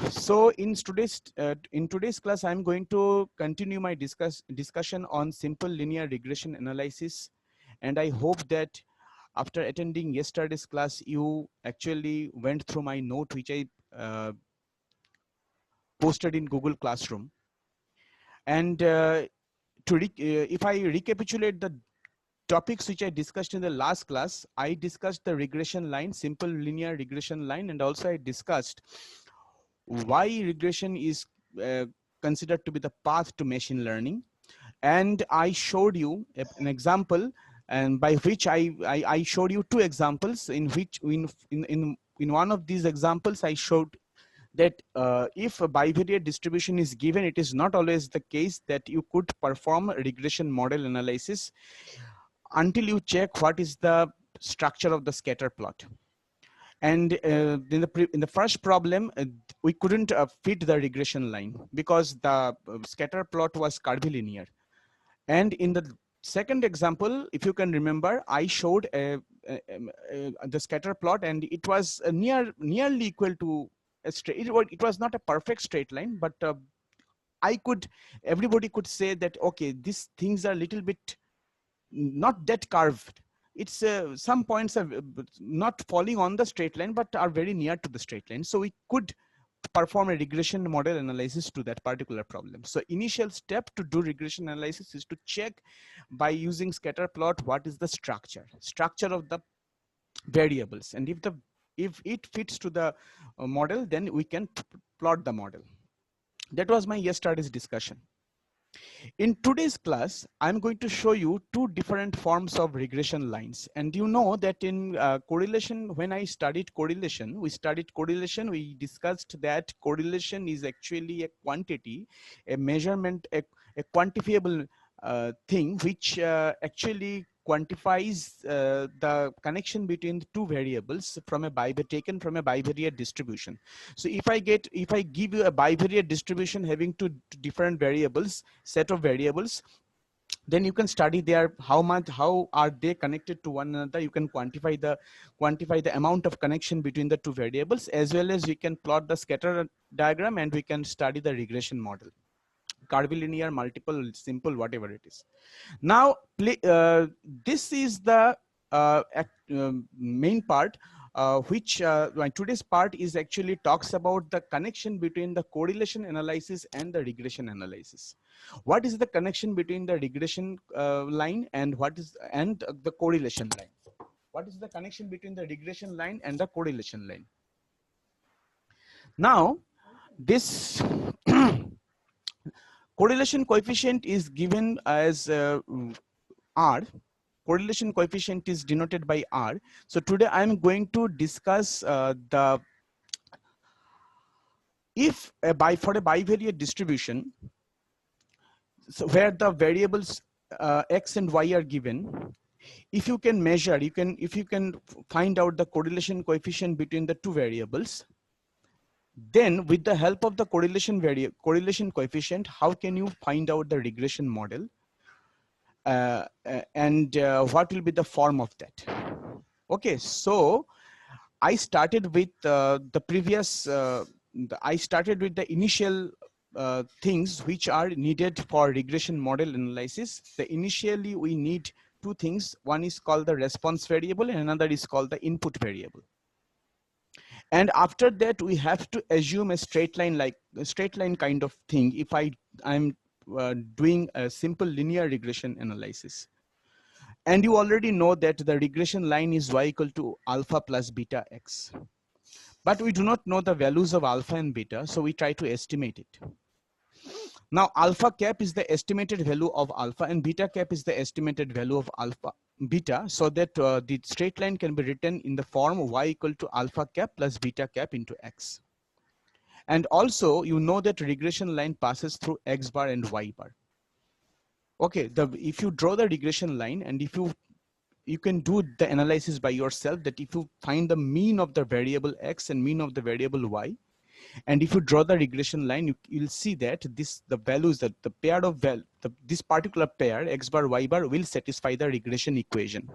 So in today's class, I'm going to continue my discussion on simple linear regression analysis, and I hope that after attending yesterday's class, you actually went through my note which I posted in Google Classroom. And if I recapitulate the topics which I discussed in the last class, I discussed the regression line, simple linear regression line, and also I discussed why regression is considered to be the path to machine learning. And I showed you an example, and by which I showed you two examples in which in one of these examples I showed that if a bivariate distribution is given, it is not always the case that you could perform regression model analysis until you check what is the structure of the scatter plot. And in the first problem, we couldn't fit the regression line because the scatter plot was curvilinear. And in the second example, if you can remember, I showed the scatter plot, and it was nearly equal to a straight. It was not a perfect straight line, but everybody could say that, okay, these things are a little bit not that curved. It's some points are not falling on the straight line, but are very near to the straight line. So we could perform a regression model analysis to that particular problem. So initial step to do regression analysis is to check by using scatter plot what is the structure of the variables, and if it fits to the model, then we can plot the model. That was my yesterday's discussion. In today's class, I'm going to show you two different forms of regression lines. And you know that in correlation, when I studied correlation, we discussed that correlation is actually a quantity, a measurement, a quantifiable thing, which actually quantifies the connection between the two variables taken from a bivariate distribution. So if I give you a bivariate distribution having two different variables, set of variables, then you can study how are they connected to one another. You can quantify the amount of connection between the two variables, as well as we can plot the scatter diagram, and we can study the regression model, curvilinear, multiple, simple, whatever it is. Now, this is the main part, which today's part is actually talks about the connection between the correlation analysis and the regression analysis. What is the connection between the regression line and the correlation line? What is the connection between the regression line and the correlation line? Now, this correlation coefficient is given as R. Correlation coefficient is denoted by R. So today I'm going to discuss for a bivariate distribution, so where the variables X and Y are given, if you can measure, if you can find out the correlation coefficient between the two variables, then with the help of the correlation coefficient, how can you find out the regression model? And what will be the form of that? Okay, so I started with the previous, I started with the initial things which are needed for regression model analysis. Initially, we need two things. One is called the response variable, and another is called the input variable. And after that, we have to assume a straight line kind of thing if I'm doing a simple linear regression analysis. And you already know that the regression line is y equal to alpha plus beta x. But we do not know the values of alpha and beta, so we try to estimate it. Now, alpha cap is the estimated value of alpha, and beta cap is the estimated value of beta, so that the straight line can be written in the form y equal to alpha cap plus beta cap into x. And also, you know that regression line passes through x bar and y bar. Okay, if you draw the regression line, and if you can do the analysis by yourself, that if you find the mean of the variable x and mean of the variable y, and if you draw the regression line, you'll see that the values that the pair of this particular pair x bar y bar will satisfy the regression equation.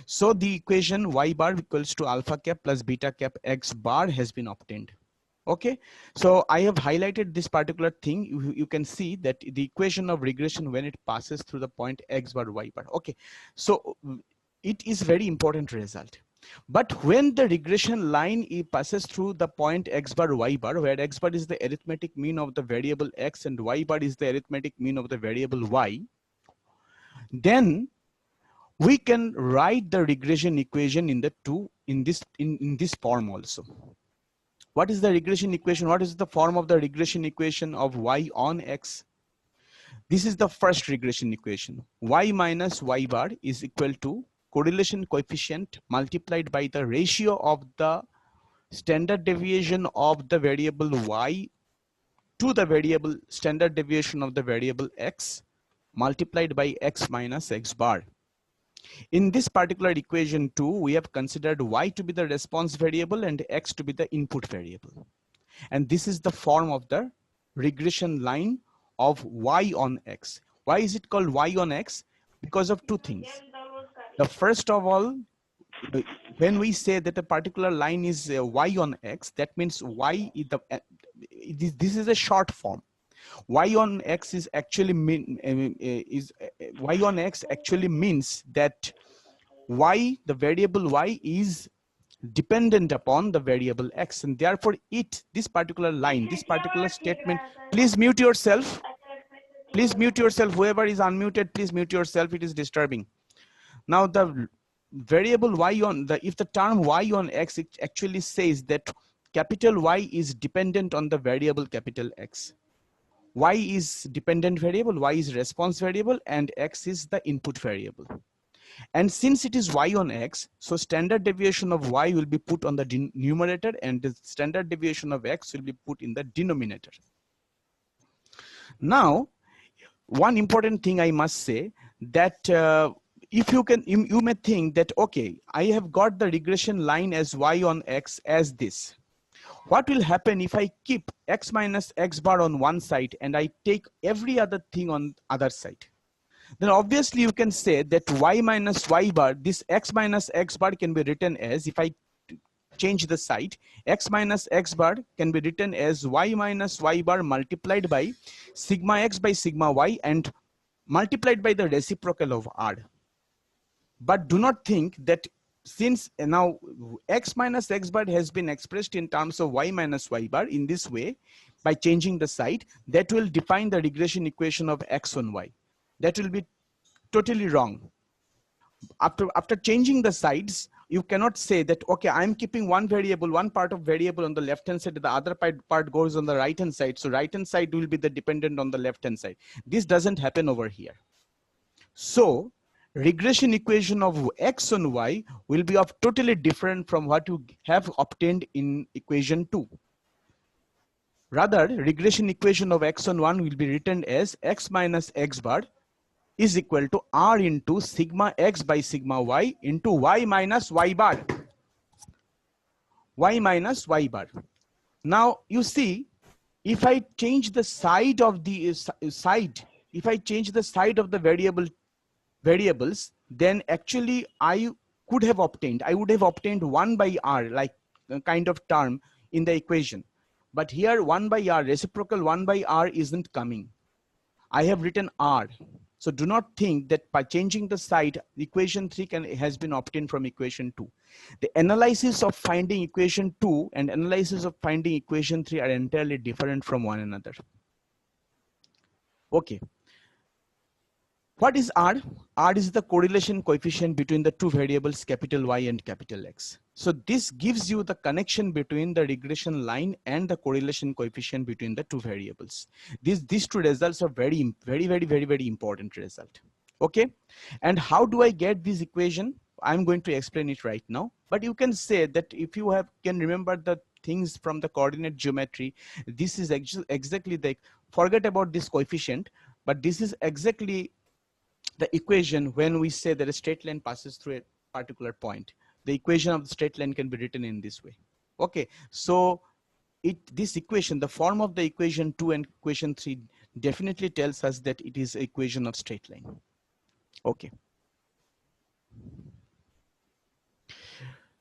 So the equation y bar equals to alpha cap plus beta cap x bar has been obtained. Okay, so I have highlighted this particular thing. You can see that the equation of regression when it passes through the point x bar y bar. Okay, so it is very important result. But when the regression line passes through the point x bar y bar, where x bar is the arithmetic mean of the variable x and y bar is the arithmetic mean of the variable y, then we can write the regression equation in this form also. What is the regression equation? What is the form of the regression equation of y on x? This is the first regression equation. Y minus y bar is equal to correlation coefficient multiplied by the ratio of the standard deviation of the variable y to the variable standard deviation of the variable x multiplied by x minus x bar. In this particular equation 2, we have considered y to be the response variable and x to be the input variable. And this is the form of the regression line of y on x. Why is it called y on x? Because of two things. The first of all, when we say that a particular line is y on x, that means y is this is a short form. Y on x is actually y on x actually means that y, the variable y, is dependent upon the variable x, and therefore this particular line, this particular statement. Please mute yourself. Please mute yourself. Whoever is unmuted, please mute yourself. It is disturbing. Now the variable y on the, if the term y on x, it actually says that capital Y is dependent on the variable capital X. Y is dependent variable, Y is response variable, and X is the input variable. And since it is y on x, so standard deviation of y will be put on the numerator and the standard deviation of x will be put in the denominator. Now, one important thing I must say that if you may think that, okay, I have got the regression line as y on x as this. What will happen if I keep x minus x bar on one side and I take every other thing on other side? Then obviously you can say that y minus y bar, this x minus x bar can be written as, if I change the side, x minus x bar can be written as y minus y bar multiplied by sigma x by sigma y and multiplied by the reciprocal of r. But do not think that since now x minus x bar has been expressed in terms of y minus y bar in this way, by changing the side, that will define the regression equation of x on y. That will be totally wrong. After changing the sides, you cannot say that, okay, I'm keeping one variable, one part of variable on the left hand side, the other part goes on the right hand side. So right hand side will be the dependent on the left hand side. This doesn't happen over here. So regression equation of x on y will be of totally different from what you have obtained in equation 2. Rather, regression equation of x on 1 will be written as x minus x bar is equal to r into sigma x by sigma y into y minus y bar. Y minus y bar. Now you see, if I change the side of the if I change the side of the variables, then actually I would have obtained 1 by r, like a kind of term in the equation. But here 1 by r, reciprocal 1 by r isn't coming. I have written r. So do not think that by changing the side, equation 3 has been obtained from equation 2. The analysis of finding equation 2 and analysis of finding equation 3 are entirely different from one another. Okay. What is R? R is the correlation coefficient between the two variables capital Y and capital X. So this gives you the connection between the regression line and the correlation coefficient between the two variables. These two results are very important result. Okay. And how do I get this equation? I'm going to explain it right now. But you can say that if you can remember the things from the coordinate geometry, this is exactly the, forget about this coefficient, but this is exactly the equation when we say that a straight line passes through a particular point. The equation of the straight line can be written in this way. Okay, so this equation, the form of the equation 2 and equation 3 definitely tells us that it is equation of straight line. Okay.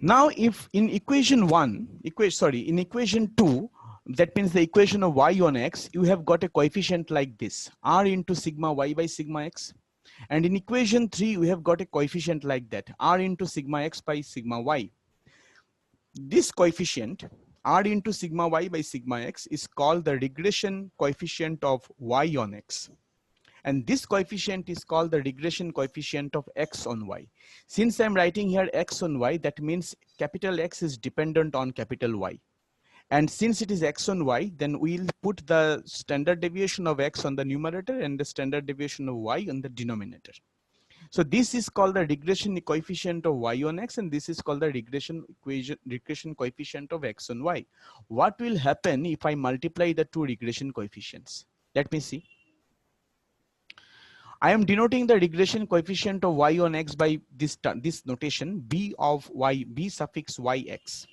Now if in equation 2, that means the equation of y on x, you have got a coefficient like this, r into sigma y by sigma x. And in equation 3, we have got a coefficient like that, r into sigma x by sigma y. This coefficient, r into sigma y by sigma x, is called the regression coefficient of y on x. And this coefficient is called the regression coefficient of x on y. Since I'm writing here x on y, that means capital X is dependent on capital Y. And since it is x on y, then we'll put the standard deviation of x on the numerator and the standard deviation of y on the denominator. So this is called the regression coefficient of y on x, and this is called the regression coefficient of x on y. What will happen if I multiply the two regression coefficients? Let me see. I am denoting the regression coefficient of y on x by this notation, b of y, b suffix yx.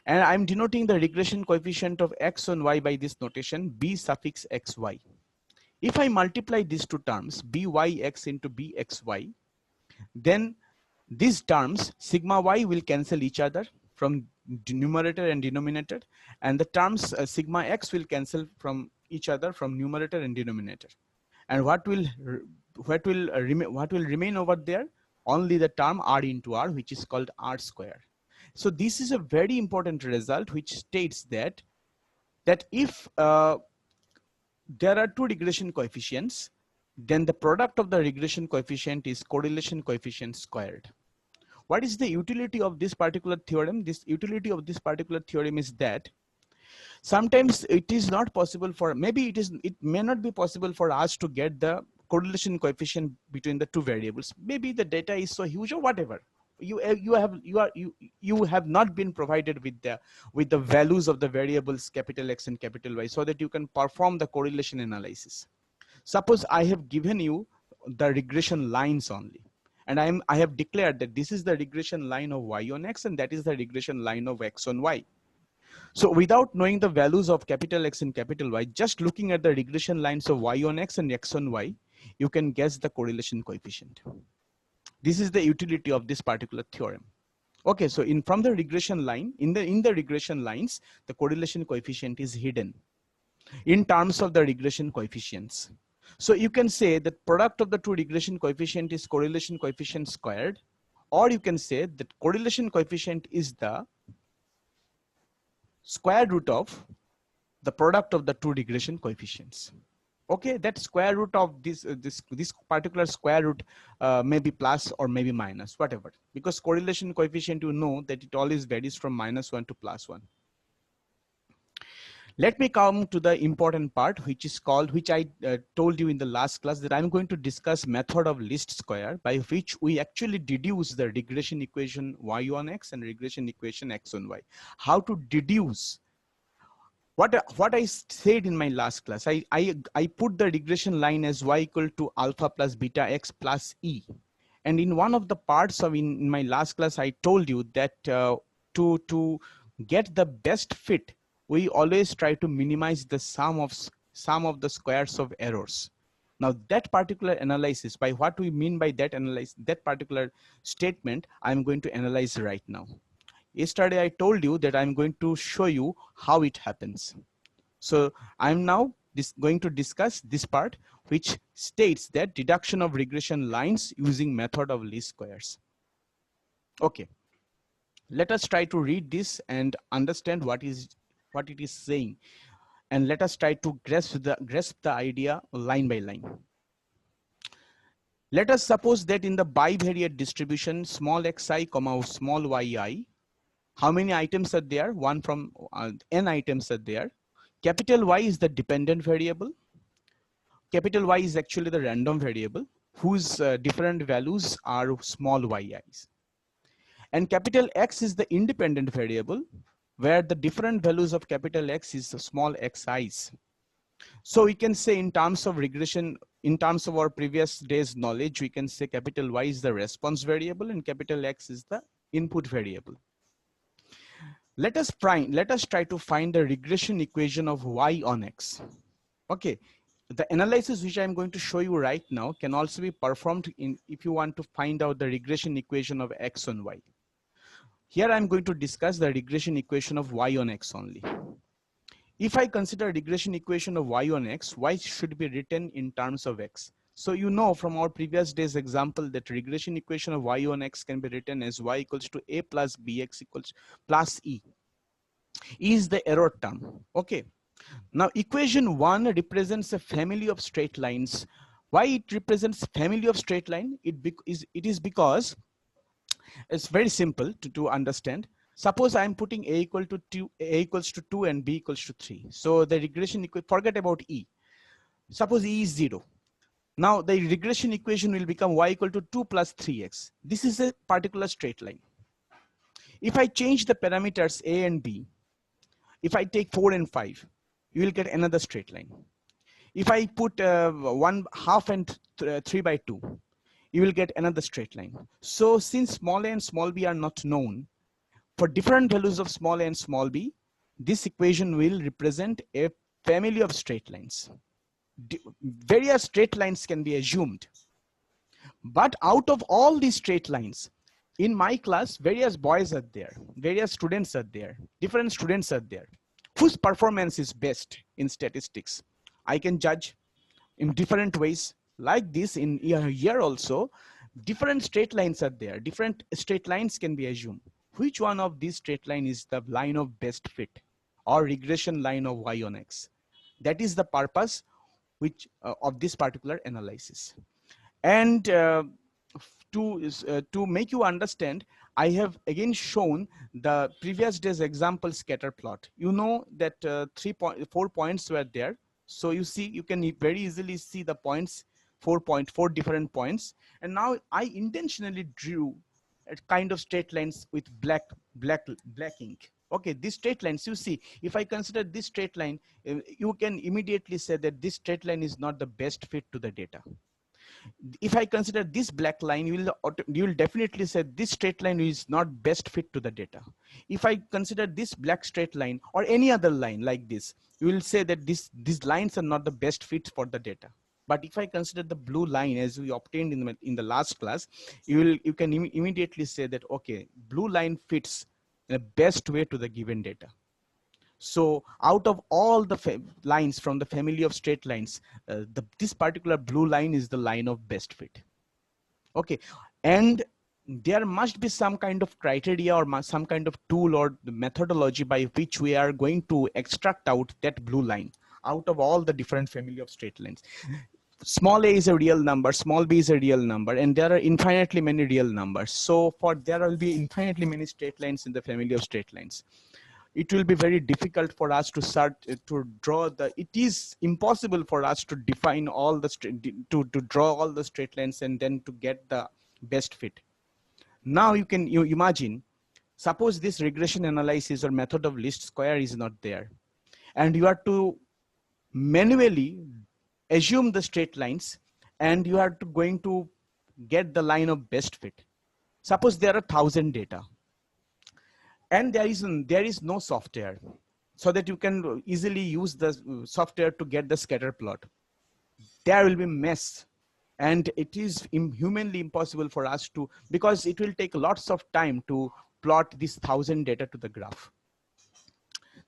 And I'm denoting the regression coefficient of x on y by this notation, b suffix xy. If I multiply these two terms, byx into bxy, then these terms, sigma y will cancel each other from numerator and denominator, and the terms sigma x will cancel from each other from numerator and denominator. And what will remain over there? Only the term r into r, which is called r square. So this is a very important result, which states that if there are two regression coefficients, then the product of the regression coefficient is correlation coefficient squared. What is the utility of this particular theorem? This utility of this particular theorem is that sometimes it is not possible for, it may not be possible for us to get the correlation coefficient between the two variables. Maybe the data is so huge or whatever. You have not been provided with the values of the variables capital X and capital Y so that you can perform the correlation analysis. Suppose I have given you the regression lines only, and I have declared that this is the regression line of y on x and that is the regression line of x on y. So without knowing the values of capital X and capital Y, just looking at the regression lines of y on x and x on y, you can guess the correlation coefficient. This is the utility of this particular theorem. Okay, so from the regression line, in the regression lines, the correlation coefficient is hidden in terms of the regression coefficients. So you can say that product of the two regression coefficient is correlation coefficient squared, or you can say that correlation coefficient is the square root of the product of the two regression coefficients. Okay, that square root of this particular square root may be plus or maybe minus, whatever, because correlation coefficient, you know that it always varies from -1 to +1. Let me come to the important part, which I told you in the last class, that I'm going to discuss method of least square, by which we actually deduce the regression equation y on x and regression equation x on y. How to deduce? What I said in my last class, I put the regression line as y equal to alpha plus beta x plus e. And in one of the parts of in my last class, I told you that to get the best fit, we always try to minimize the sum of the squares of errors. Now that particular analysis, by what we mean by that analysis, that particular statement, I'm going to analyze right now. Yesterday, I told you that I'm going to show you how it happens. So I'm now going to discuss this part, which states that deduction of regression lines using method of least squares. Okay, let us try to read this and understand what it is saying, and let us try to grasp the idea line by line. Let us suppose that in the bivariate distribution small xi comma small yi, how many items are there? One from n items are there. Capital Y is the dependent variable. Capital Y is actually the random variable whose different values are small yi's. And capital X is the independent variable where the different values of capital X is small xi's. So we can say in terms of regression, in terms of our previous day's knowledge, we can say capital Y is the response variable and capital X is the input variable. Let us try to find the regression equation of y on x. Okay, the analysis which I'm going to show you right now can also be performed if you want to find out the regression equation of x on y. Here I'm going to discuss the regression equation of y on x only. If I consider regression equation of y on x, y should be written in terms of x. So you know from our previous day's example that regression equation of y on x can be written as y equals to a plus bx equals plus e. E is the error term. Okay. Now equation 1 represents a family of straight lines. Why it represents family of straight line? It is because it's very simple to understand. Suppose I'm putting a equals to 2 and b equals to 3. So the regression forget about e. Suppose e is 0. Now the regression equation will become y equal to 2 plus 3x. This is a particular straight line. If I change the parameters a and b, if I take 4 and 5, you will get another straight line. If I put 1/2 and 3 by 2, you will get another straight line. So since small a and small b are not known, for different values of small a and small b, this equation will represent a family of straight lines. Various straight lines can be assumed. But out of all these straight lines, in my class, various boys are there, various students are there, different students are there, whose performance is best in statistics. I can judge in different ways. Like this, in here also, different straight lines are there. Different straight lines can be assumed. Which one of these straight line is the line of best fit or regression line of y on x? That is the purpose of this particular analysis. And to make you understand, I have again shown the previous day's example scatter plot. You know that 4 points were there. So you see, you can very easily see the points, 4 different points. And now I intentionally drew a kind of straight lines with black ink. Okay, these straight lines, you see, if I consider this straight line, you can immediately say that this straight line is not the best fit to the data. If I consider this black line, you will definitely say this straight line is not best fit to the data. If I consider this black straight line or any other line like this, you will say that these lines are not the best fit for the data. But if I consider the blue line as we obtained in the last class, you can immediately say that, okay, blue line fits in the best way to the given data. So out of all the lines from the family of straight lines, this particular blue line is the line of best fit. Okay, and there must be some kind of criteria or some kind of tool or the methodology by which we are going to extract out that blue line out of all the different family of straight lines. Small a is a real number, small b is a real number, and there are infinitely many real numbers. So there will be infinitely many straight lines in the family of straight lines. It will be very difficult for us to start to draw it is impossible for us to define all the to draw all the straight lines and then to get the best fit. Now you imagine, suppose this regression analysis or method of least square is not there, and you are to manually assume the straight lines, and you are going to get the line of best fit. Suppose there are 1,000 data, and there is no software so that you can easily use the software to get the scatter plot. There will be mess, and it is humanly impossible for us to, because it will take lots of time to plot this 1,000 data to the graph.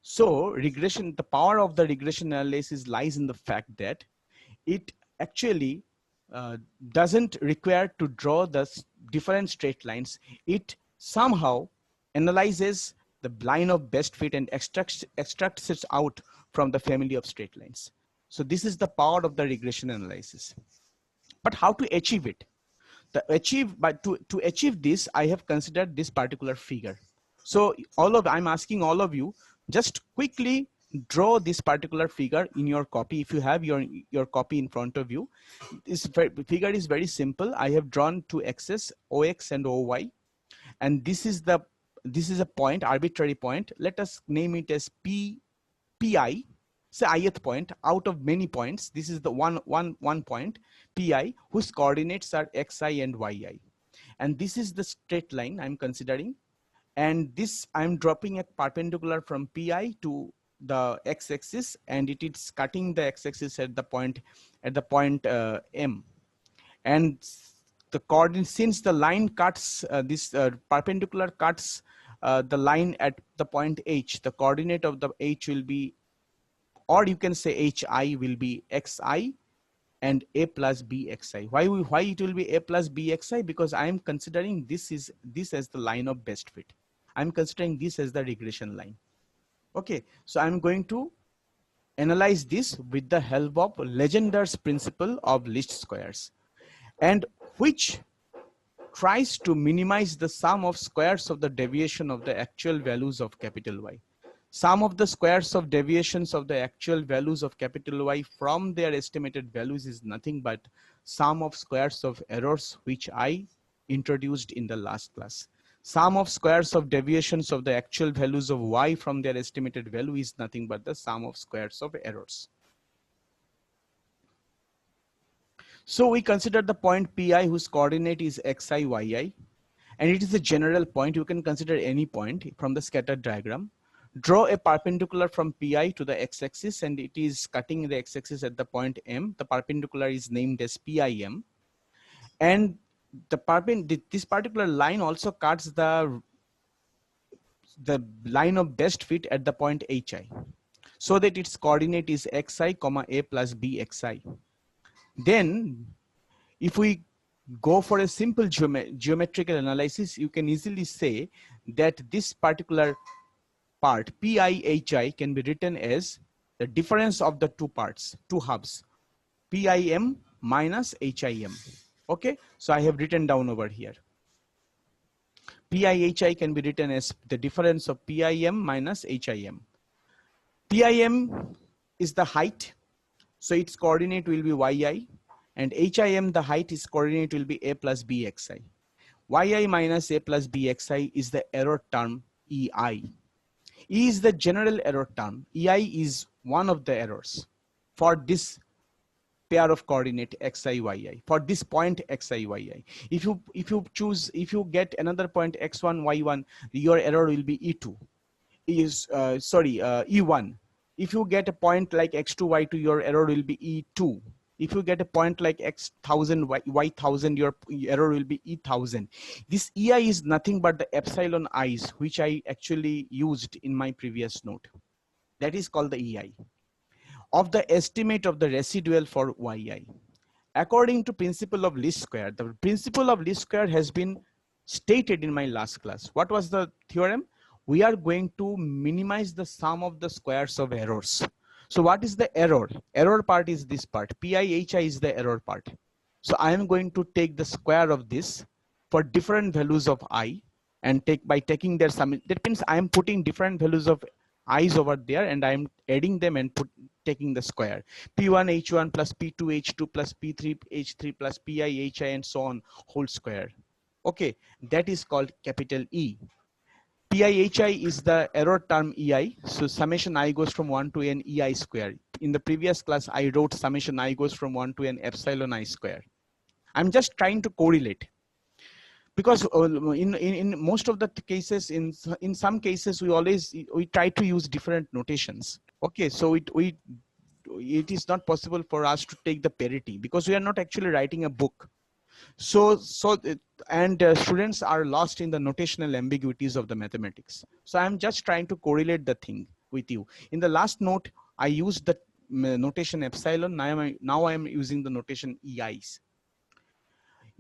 So the power of the regression analysis lies in the fact that it actually doesn't require to draw the different straight lines. It somehow analyzes the line of best fit and extracts it out from the family of straight lines. So this is the power of the regression analysis. But how to achieve it? To achieve this, I have considered this particular figure. So I'm asking all of you, just quickly draw this particular figure in your copy. If you have your copy in front of you, this figure is very simple. I have drawn two axes, OX and OY, and this is a point, arbitrary point. Let us name it as PI. Say ith point out of many points. This is the one point, PI, whose coordinates are XI and YI. And this is the straight line I'm considering. And this I'm dropping a perpendicular from PI to the x-axis, and it is cutting the x-axis at the point M. And the coordinate, since the line cuts this perpendicular cuts the line at the point H, the coordinate of the H will be or you can say hi will be xi and a plus b xi. Why it will be a plus b xi? Because I am considering this as the line of best fit. I'm considering this as the regression line. Okay, so I'm going to analyze this with the help of Legender's principle of least squares, and which tries to minimize the sum of squares of the deviation of the actual values of capital Y. Sum of the squares of deviations of the actual values of capital Y from their estimated values is nothing but sum of squares of errors, which I introduced in the last class. Sum of squares of deviations of the actual values of Y from their estimated value is nothing but the sum of squares of errors. So we consider the point Pi whose coordinate is xi, yi, and it is a general point. You can consider any point from the scattered diagram. Draw a perpendicular from Pi to the x-axis, and it is cutting the x-axis at the point M. The perpendicular is named as PIM, and this particular line also cuts the line of best fit at the point HI, so that its coordinate is xi, a plus b xi. Then, if we go for a simple geometrical analysis, you can easily say that this particular part PIHI can be written as the difference of the two parts, two halves, PIM minus HIM. Okay, so I have written down over here. PIHI can be written as the difference of PIM minus HIM. PIM is the height, so its coordinate will be yi, and HIM, the height, is coordinate will be a plus b xi. Yi minus a plus b xi is the error term ei. E is the general error term. Ei is one of the errors for this pair of coordinate xi, yi, for this point xi, yi. If you get another point x1, y1, your error will be e2. E1. If you get a point like x2, y2, your error will be e2. If you get a point like x1000, y1000, your error will be e1000. This ei is nothing but the epsilon i's, which I actually used in my previous note. That is called the ei of the estimate of the residual for yi. According to principle of least square, the principle of least square has been stated in my last class. What was the theorem? We are going to minimize the sum of the squares of errors. So what is the error? Error part is this part. PIHI is the error part. So I am going to take the square of this for different values of I, and by taking their sum. That means I am putting different values of i's over there, and I am adding them and taking the square. P1 H1 plus P2 H2 plus P3 H3 plus PI HI and so on, whole square. Okay, that is called capital E. PIHI is the error term EI. So summation I goes from 1 to n EI square. In the previous class, I wrote summation I goes from 1 to n epsilon I square. I'm just trying to correlate, because in most of the cases, in some cases, we try to use different notations. Okay, so it is not possible for us to take the parity, because we are not actually writing a book. Students are lost in the notational ambiguities of the mathematics. So I'm just trying to correlate the thing with you. In the last note, I used the notation epsilon. Now I am using the notation EIs.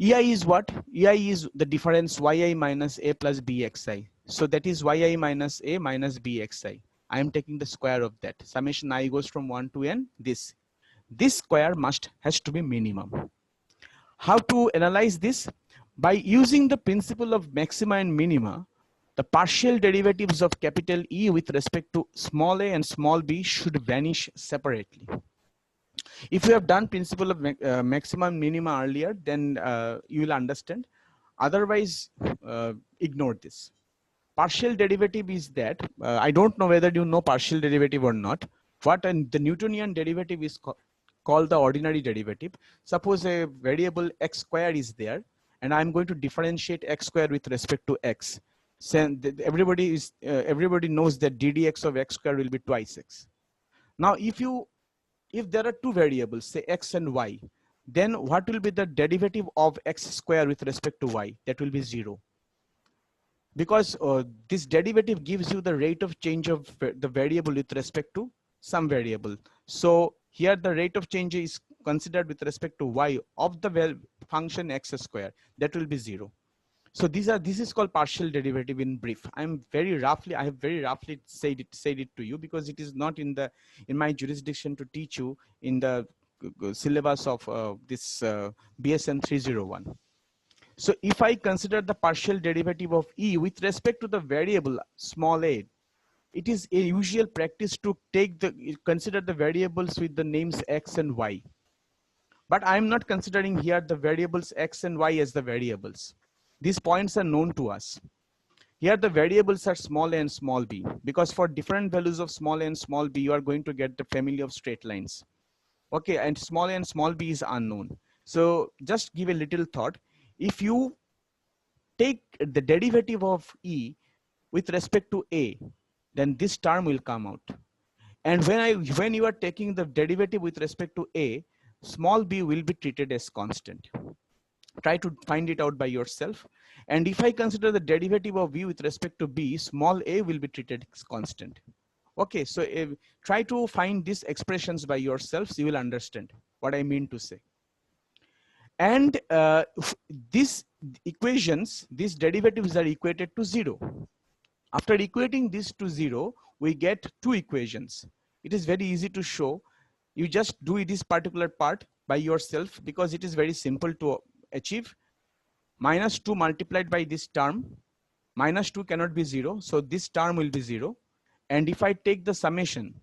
EI is what? EI is the difference yi minus a plus bxi. So that is yi minus a minus bxi. I am taking the square of that. Summation I goes from 1 to n. This square has to be minimum. How to analyze this? By using the principle of maxima and minima, the partial derivatives of capital E with respect to small a and small b should vanish separately. If you have done principle of maxima and minima earlier, then you will understand. Otherwise, ignore this. Partial derivative is that, I don't know whether you know partial derivative or not. The Newtonian derivative is called the ordinary derivative. Suppose a variable x square is there, and I'm going to differentiate x square with respect to x. So everybody knows that ddx of x square will be twice x. Now, if there are two variables, say x and y, then what will be the derivative of x square with respect to y? That will be 0. Because this derivative gives you the rate of change of the variable with respect to some variable. So here the rate of change is considered with respect to y of the function x square. That will be 0. So this is called partial derivative in brief. I have very roughly said it to you, because it is not in my jurisdiction to teach you in the syllabus of this BSN 301. So if I consider the partial derivative of e with respect to the variable small a, it is a usual practice to consider the variables with the names x and y. But I am not considering here the variables x and y as the variables. These points are known to us. Here the variables are small a and small b, because for different values of small a and small b, you are going to get the family of straight lines. Okay, and small a and small b is unknown. So just give a little thought. If you take the derivative of e with respect to a, then this term will come out. And when you are taking the derivative with respect to a, small b will be treated as constant. Try to find it out by yourself. And if I consider the derivative of v with respect to b, small a will be treated as constant. Okay, so try to find these expressions by yourselves. You will understand what I mean to say. And these equations, these derivatives are equated to 0. After equating this to 0, we get two equations. It is very easy to show. You just do this particular part by yourself, because it is very simple to achieve. Minus 2 multiplied by this term. Minus 2 cannot be 0, so this term will be 0. And if I take the summation,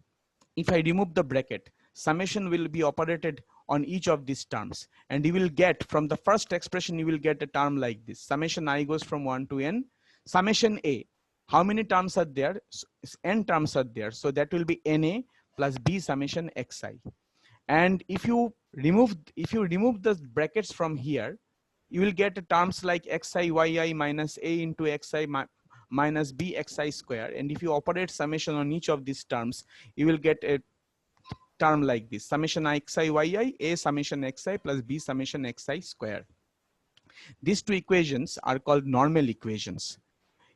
if I remove the bracket, summation will be operated on each of these terms. And you will get, from the first expression, you will get a term like this. Summation I goes from 1 to n. Summation a. How many terms are there? N terms are there. So that will be na plus b summation xi. And if you remove the brackets from here, you will get terms like xi yi minus a into xi minus b xi square. And if you operate summation on each of these terms, you will get a term like this: summation xi yi, a summation xi plus b summation xi square. These two equations are called normal equations.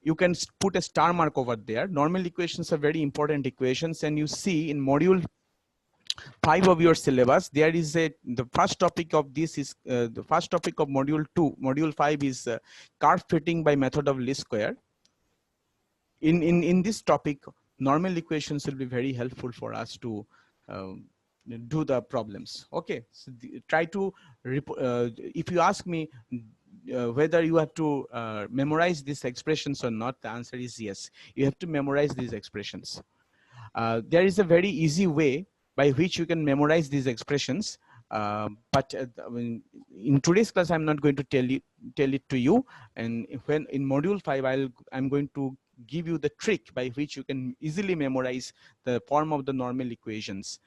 You can put a star mark over there. Normal equations are very important equations, and you see in module 5 of your syllabus, there is the first topic of this is the first topic of module 2. Module 5 is curve fitting by method of least square. In this topic, normal equations will be very helpful for us to do the problems. Okay, so try to if you ask me whether you have to memorize these expressions or not, the answer is yes. You have to memorize these expressions. There is a very easy way by which you can memorize these expressions, but in today's class I'm not going to tell it to you. And when in module 5 I'm going to give you the trick by which you can easily memorize the form of the normal equations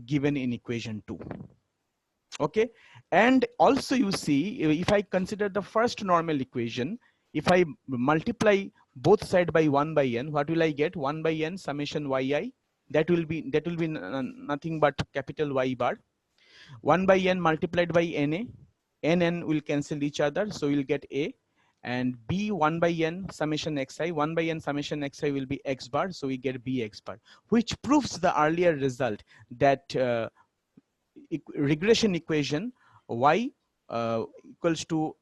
given in equation 2. Okay, and also you see, if I consider the first normal equation, if I multiply both sides by 1 by n, what will I get? 1 by n summation yi. That will be nothing but capital Y bar. 1 by n multiplied by na. N will cancel each other, so you'll get a. And b 1 by n summation xi. 1 by n summation xi will be x bar, so we get bx bar, which proves the earlier result that regression equation y equals to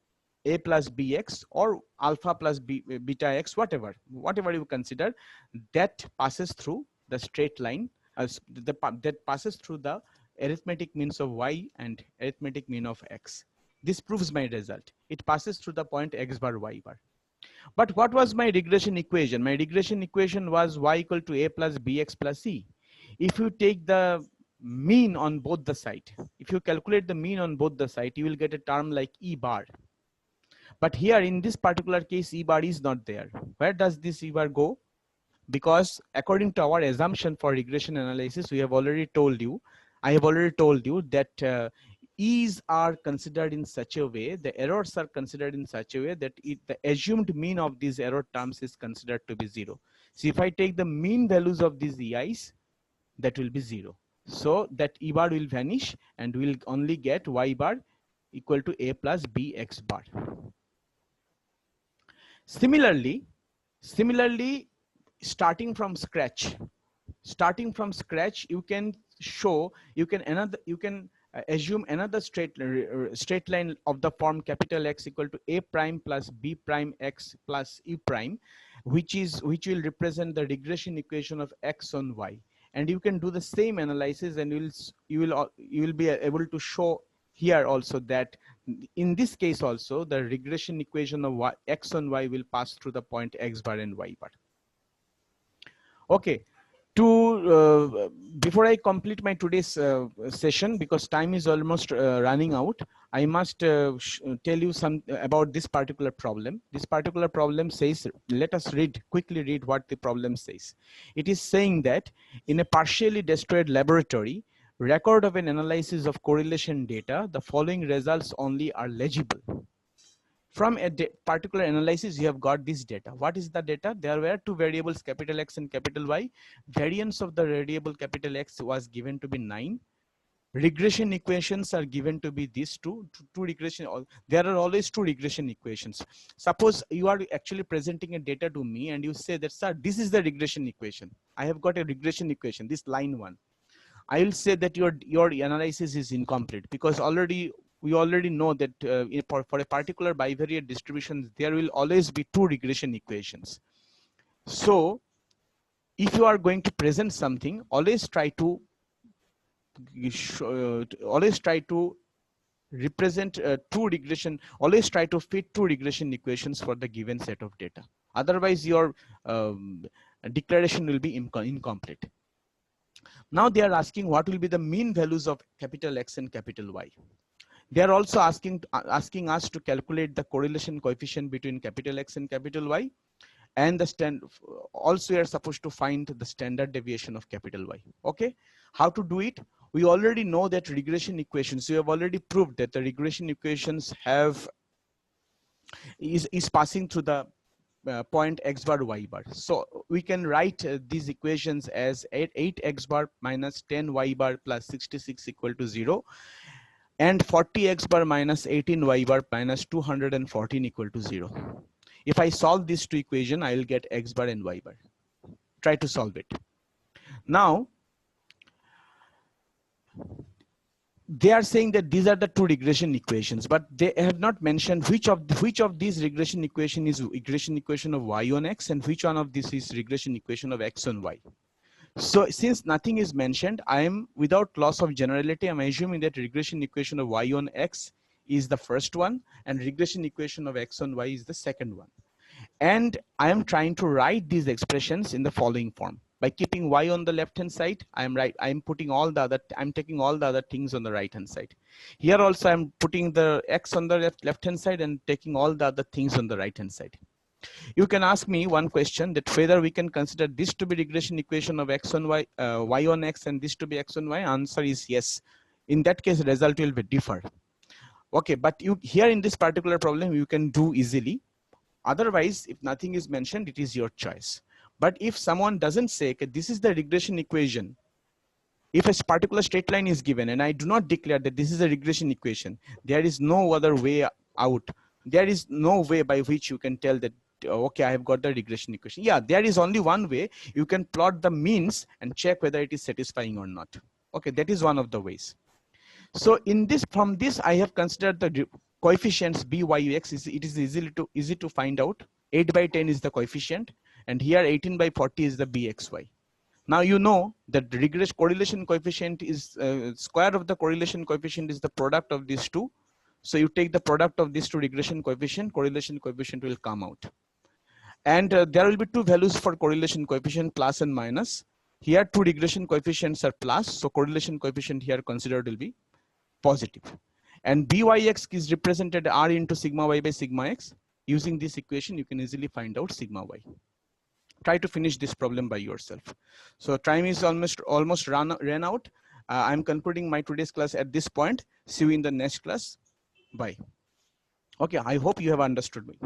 a plus bx or alpha plus beta x, whatever you consider, that passes through the straight line, that passes through the arithmetic means of y and arithmetic mean of x. This proves my result. It passes through the point x bar y bar. But what was my regression equation? My regression equation was y equal to a plus bx plus c. If you take the mean on both the side, if you calculate the mean on both the side, you will get a term like e bar. But here in this particular case, e bar is not there. Where does this e bar go? Because according to our assumption for regression analysis, I have already told you that e's are considered in such a way, the errors are considered in such a way that the assumed mean of these error terms is considered to be 0. So if I take the mean values of these ei's, that will be 0. So that e bar will vanish and we'll only get y bar equal to a plus bx bar. Similarly, starting from scratch, starting from scratch, you can assume another straight line of the form capital X equal to a prime plus b prime x plus e prime, which will represent the regression equation of x on y. And you can do the same analysis, and you will be able to show here also that in this case also the regression equation of x on y will pass through the point x bar and y bar. Okay, before I complete my today's session, because time is almost running out, I must tell you some about this particular problem. This particular problem says, let us quickly read what the problem says. It is saying that in a partially destroyed laboratory, record of an analysis of correlation data, the following results only are legible. From a particular analysis, you have got this data. What is the data? There were two variables, capital X and capital Y. Variance of the variable capital X was given to be 9. Regression equations are given to be these two regression. There are always two regression equations. Suppose you are actually presenting a data to me and you say that, sir, this is the regression equation. I have got a regression equation, this line 1. I will say that your analysis is incomplete, because we already know that for a particular bivariate distribution, there will always be two regression equations. So if you are going to present something, always try to represent always try to fit two regression equations for the given set of data. Otherwise your declaration will be incomplete. Now they are asking what will be the mean values of capital X and capital Y. They are also asking us to calculate the correlation coefficient between capital X and capital Y, and also we are supposed to find the standard deviation of capital Y. Okay, how to do it? We already know that regression equations, we have already proved that the regression equations is passing through the point x bar y bar. So we can write these equations as 8x bar minus 10y bar plus 66 equal to 0, and 40x bar minus 18y bar minus 214 equal to 0. If I solve these two equations, I will get x bar and y bar. Try to solve it. Now they are saying that these are the two regression equations, but they have not mentioned which of these regression equation is regression equation of y on x and which one of this is regression equation of x on y. So since nothing is mentioned, I am, without loss of generality, I'm assuming that regression equation of y on x is the first one and regression equation of x on y is the second one. And I am trying to write these expressions in the following form. By keeping y on the left hand side, I'm taking all the other things on the right hand side. Here also I'm putting the x on the left hand side and taking all the other things on the right hand side. You can ask me one question, that whether we can consider this to be regression equation of x on y, y on x, and this to be x on y. Answer is yes. In that case, the result will be differ. Okay, but here in this particular problem, you can do easily. Otherwise, if nothing is mentioned, it is your choice. But if someone doesn't say, okay, this is the regression equation, if a particular straight line is given and I do not declare that this is a regression equation, there is no other way out. There is no way by which you can tell that, okay, I have got the regression equation. Yeah, there is only one way. You can plot the means and check whether it is satisfying or not. Okay, that is one of the ways. So from this, I have considered the coefficients b, y, x. It is easy to find out. 8 by 10 is the coefficient, and here 18 by 40 is the bxy. Now you know that the regression correlation coefficient is square of the correlation coefficient is the product of these two. So you take the product of these two regression coefficient, correlation coefficient will come out. And there will be two values for correlation coefficient, plus and minus. Here two regression coefficients are plus, so correlation coefficient here considered will be positive. And byx is represented r into sigma y by sigma x. Using this equation, you can easily find out sigma y. Try to finish this problem by yourself. So time is almost ran out. I'm concluding my today's class at this point. See you in the next class. Bye. Okay, I hope you have understood me.